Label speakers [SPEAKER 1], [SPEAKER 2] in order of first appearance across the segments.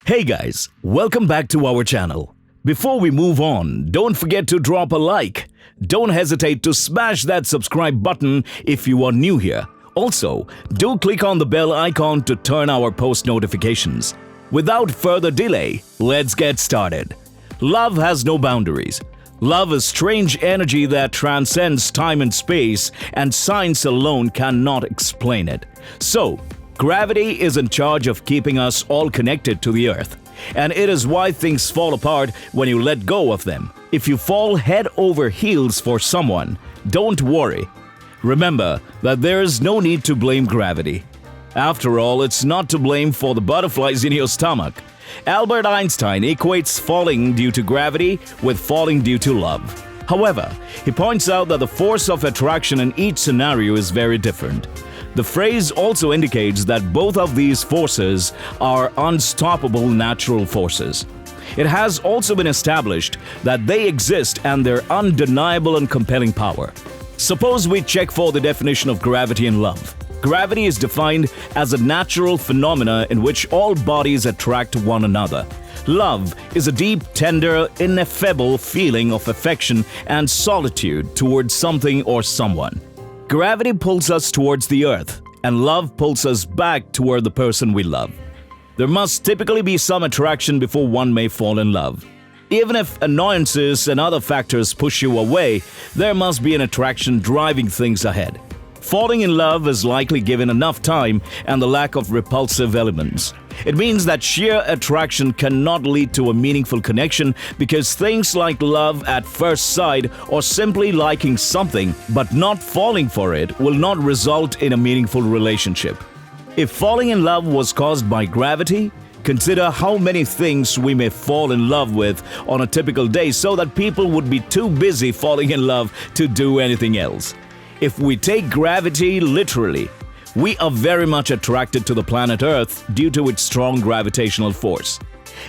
[SPEAKER 1] Hey guys, welcome back to our channel. Before we move on, don't forget to drop a like. Don't hesitate to smash that subscribe button if you are new here. Also, do click on the bell icon to turn our post notifications. Without further delay, let's get started. Love has no boundaries. Love is strange energy that transcends time and space, and science alone cannot explain it. So, gravity is in charge of keeping us all connected to the earth, and it is why things fall apart when you let go of them. If you fall head over heels for someone, don't worry. Remember that there is no need to blame gravity. After all, it's not to blame for the butterflies in your stomach. Albert Einstein equates falling due to gravity with falling due to love. However, he points out that the force of attraction in each scenario is very different. The phrase also indicates that both of these forces are unstoppable natural forces. It has also been established that they exist and their undeniable and compelling power. Suppose we check for the definition of gravity and love. Gravity is defined as a natural phenomena in which all bodies attract one another. Love is a deep, tender, ineffable feeling of affection and solitude towards something or someone. Gravity pulls us towards the earth, and love pulls us back toward the person we love. There must typically be some attraction before one may fall in love. Even if annoyances and other factors push you away, there must be an attraction driving things ahead. Falling in love is likely given enough time and the lack of repulsive elements. It means that sheer attraction cannot lead to a meaningful connection because things like love at first sight or simply liking something but not falling for it will not result in a meaningful relationship. If falling in love was caused by gravity, consider how many things we may fall in love with on a typical day so that people would be too busy falling in love to do anything else. If we take gravity literally, we are very much attracted to the planet Earth due to its strong gravitational force.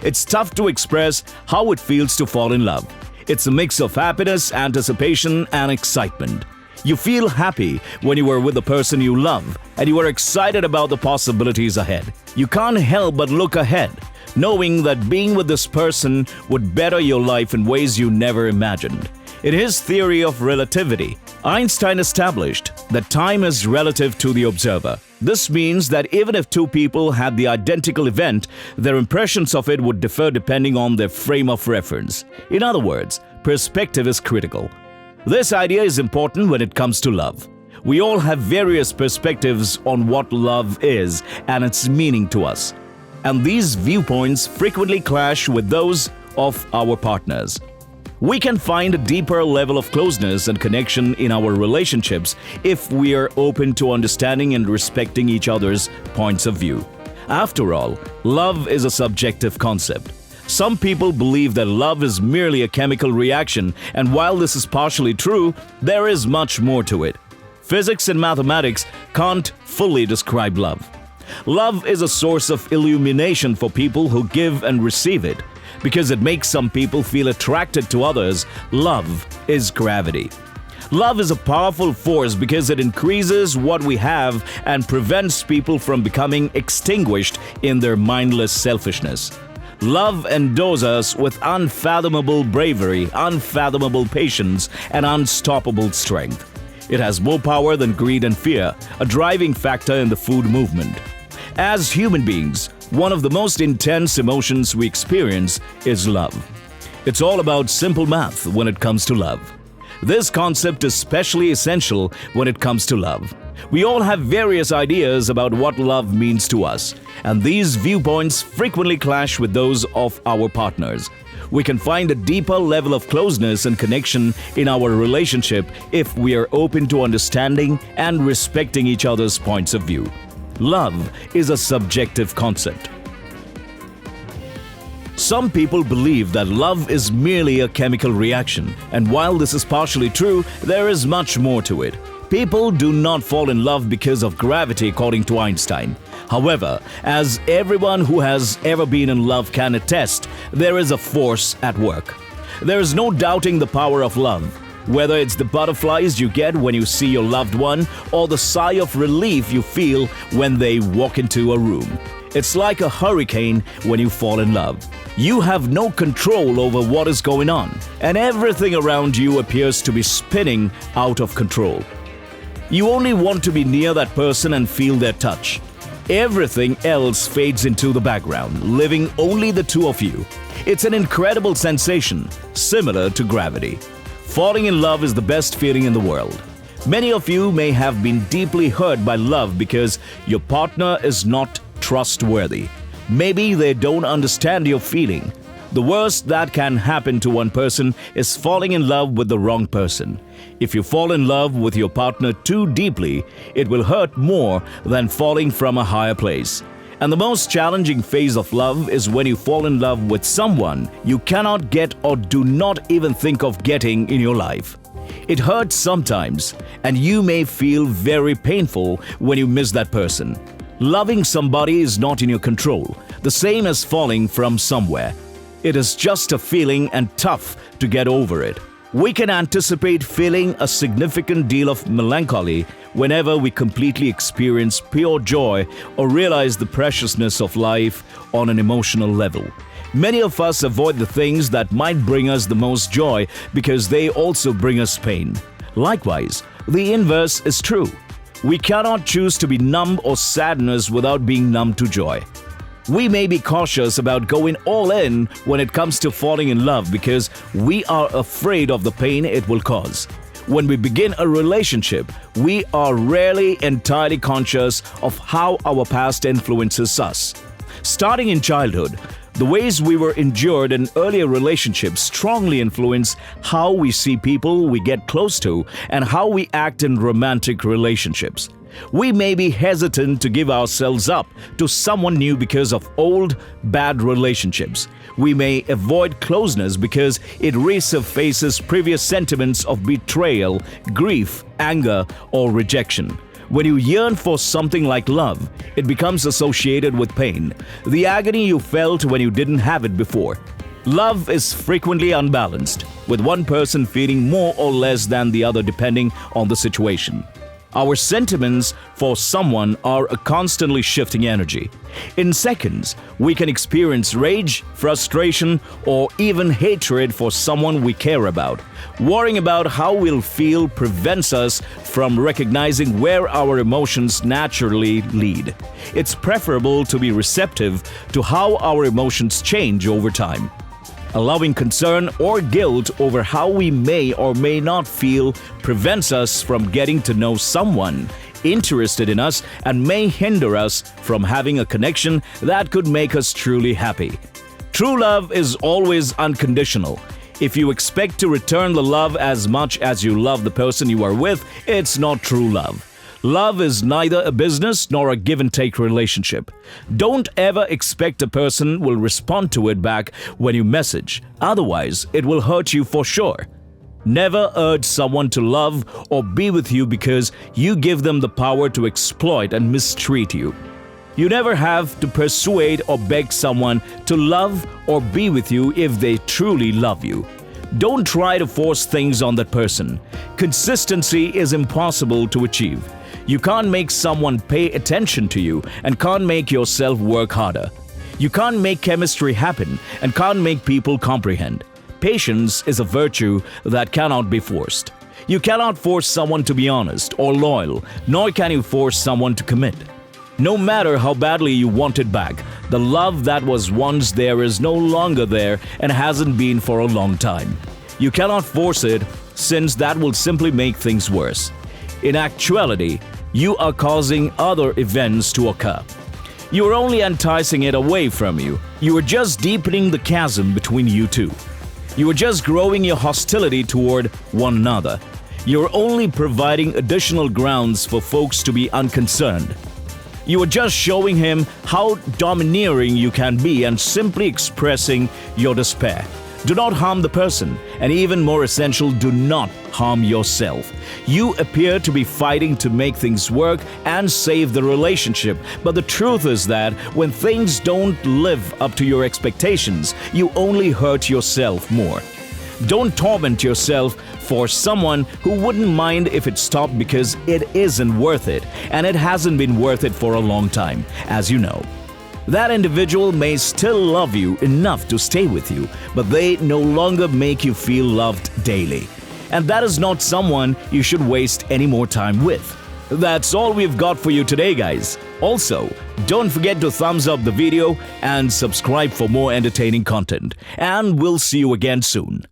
[SPEAKER 1] It's tough to express how it feels to fall in love. It's a mix of happiness, anticipation, and excitement. You feel happy when you are with the person you love, and you are excited about the possibilities ahead. You can't help but look ahead, knowing that being with this person would better your life in ways you never imagined. In his theory of relativity, Einstein established that time is relative to the observer. This means that even if two people had the identical event, their impressions of it would differ depending on their frame of reference. In other words, perspective is critical. This idea is important when it comes to love. We all have various perspectives on what love is and its meaning to us. And these viewpoints frequently clash with those of our partners. We can find a deeper level of closeness and connection in our relationships if we are open to understanding and respecting each other's points of view. After all, love is a subjective concept. Some people believe that love is merely a chemical reaction, and while this is partially true, there is much more to it. Physics and mathematics can't fully describe love. Love is a source of illumination for people who give and receive it. Because it makes some people feel attracted to others, love is gravity. Love is a powerful force because it increases what we have and prevents people from becoming extinguished in their mindless selfishness. Love endows us with unfathomable bravery, unfathomable patience, and unstoppable strength. It has more power than greed and fear, a driving factor in the food movement. As human beings, one of the most intense emotions we experience is love. It's all about simple math when it comes to love. This concept is especially essential when it comes to love. We all have various ideas about what love means to us, and these viewpoints frequently clash with those of our partners. We can find a deeper level of closeness and connection in our relationship if we are open to understanding and respecting each other's points of view. Love is a subjective concept. Some people believe that love is merely a chemical reaction, and while this is partially true, there is much more to it. People do not fall in love because of gravity, according to Einstein. However, as everyone who has ever been in love can attest, there is a force at work. There is no doubting the power of love. Whether it's the butterflies you get when you see your loved one or the sigh of relief you feel when they walk into a room. It's like a hurricane when you fall in love. You have no control over what is going on, and everything around you appears to be spinning out of control. You only want to be near that person and feel their touch. Everything else fades into the background, leaving only the two of you. It's an incredible sensation, similar to gravity. Falling in love is the best feeling in the world. Many of you may have been deeply hurt by love because your partner is not trustworthy. Maybe they don't understand your feeling. The worst that can happen to one person is falling in love with the wrong person. If you fall in love with your partner too deeply, it will hurt more than falling from a higher place. And the most challenging phase of love is when you fall in love with someone you cannot get or do not even think of getting in your life. It hurts sometimes, and you may feel very painful when you miss that person. Loving somebody is not in your control, the same as falling from somewhere. It is just a feeling and tough to get over it. We can anticipate feeling a significant deal of melancholy whenever we completely experience pure joy or realize the preciousness of life on an emotional level. Many of us avoid the things that might bring us the most joy because they also bring us pain. Likewise, the inverse is true. We cannot choose to be numb or sadness without being numb to joy. We may be cautious about going all in when it comes to falling in love because we are afraid of the pain it will cause. When we begin a relationship, we are rarely entirely conscious of how our past influences us. Starting in childhood, the ways we were endured in earlier relationships strongly influence how we see people we get close to and how we act in romantic relationships. We may be hesitant to give ourselves up to someone new because of old, bad relationships. We may avoid closeness because it resurfaces previous sentiments of betrayal, grief, anger, or rejection. When you yearn for something like love, it becomes associated with pain, the agony you felt when you didn't have it before. Love is frequently unbalanced, with one person feeling more or less than the other depending on the situation. Our sentiments for someone are a constantly shifting energy. In seconds, we can experience rage, frustration, or even hatred for someone we care about. Worrying about how we'll feel prevents us from recognizing where our emotions naturally lead. It's preferable to be receptive to how our emotions change over time. Allowing concern or guilt over how we may or may not feel prevents us from getting to know someone interested in us and may hinder us from having a connection that could make us truly happy. True love is always unconditional. If you expect to return the love as much as you love the person you are with, it's not true love. Love is neither a business nor a give-and-take relationship. Don't ever expect a person will respond to it back when you message. Otherwise, it will hurt you for sure. Never urge someone to love or be with you because you give them the power to exploit and mistreat you. You never have to persuade or beg someone to love or be with you if they truly love you. Don't try to force things on that person. Consistency is impossible to achieve. You can't make someone pay attention to you and can't make yourself work harder. You can't make chemistry happen and can't make people comprehend. Patience is a virtue that cannot be forced. You cannot force someone to be honest or loyal, nor can you force someone to commit. No matter how badly you want it back, the love that was once there is no longer there and hasn't been for a long time. You cannot force it, since that will simply make things worse. In actuality, you are causing other events to occur. You are only enticing it away from you. You are just deepening the chasm between you two. You are just growing your hostility toward one another. You are only providing additional grounds for folks to be unconcerned. You are just showing him how domineering you can be and simply expressing your despair. Do not harm the person, and even more essential, do not harm yourself. You appear to be fighting to make things work and save the relationship, but the truth is that when things don't live up to your expectations, you only hurt yourself more. Don't torment yourself for someone who wouldn't mind if it stopped, because it isn't worth it, and it hasn't been worth it for a long time, as you know. That individual may still love you enough to stay with you, but they no longer make you feel loved daily. And that is not someone you should waste any more time with. That's all we've got for you today, guys. Also, don't forget to thumbs up the video and subscribe for more entertaining content. And we'll see you again soon.